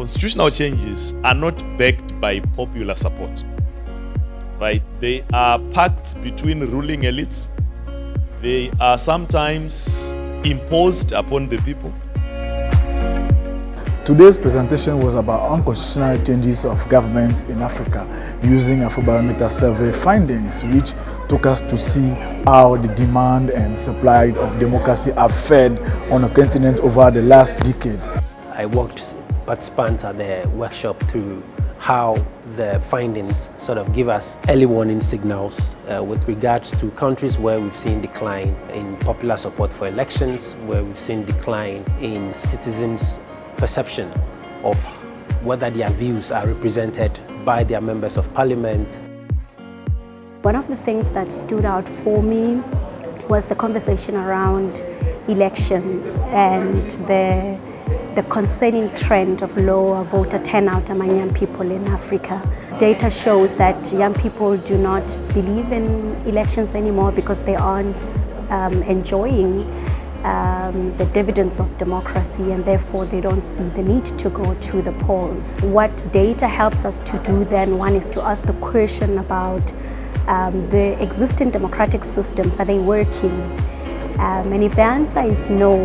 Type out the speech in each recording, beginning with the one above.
constitutional changes are not backed by popular support, right? They are pacts between ruling elites. They are sometimes imposed upon the people. Today's presentation was about unconstitutional changes of governments in Africa using Afrobarometer survey findings, which took us to see how the demand and supply of democracy have fed on the continent over the last decade. I walked participants at the workshop through how the findings sort of give us early warning signals with regards to countries where we've seen decline in popular support for elections, where we've seen decline in citizens' perception of whether their views are represented by their members of parliament. One of the things that stood out for me was the conversation around elections and the concerning trend of lower voter turnout among young people in Africa. Data shows that young people do not believe in elections anymore because they aren't enjoying the dividends of democracy, and therefore they don't see the need to go to the polls. What data helps us to do then, one is to ask the question about the existing democratic systems, are they working? And if the answer is no,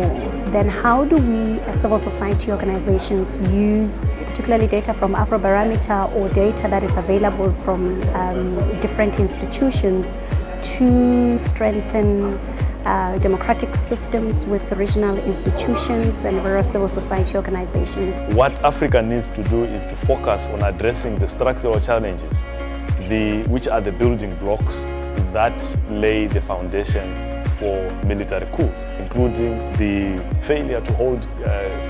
then how do we as civil society organizations use particularly data from Afrobarometer or data that is available from different institutions to strengthen democratic systems with regional institutions and various civil society organizations? What Africa needs to do is to focus on addressing the structural challenges, which are the building blocks that lay the foundation for military coups, including the failure to hold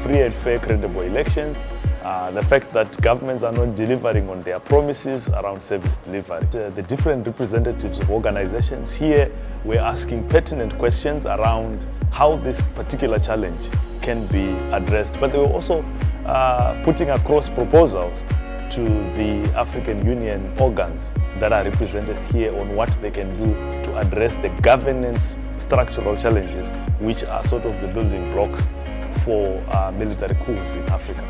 free and fair, credible elections, the fact that governments are not delivering on their promises around service delivery. The different representatives of organizations here were asking pertinent questions around how this particular challenge can be addressed, but they were also putting across proposals to the African Union organs that are represented here on what they can do to address the governance structural challenges, which are sort of the building blocks for military coups in Africa.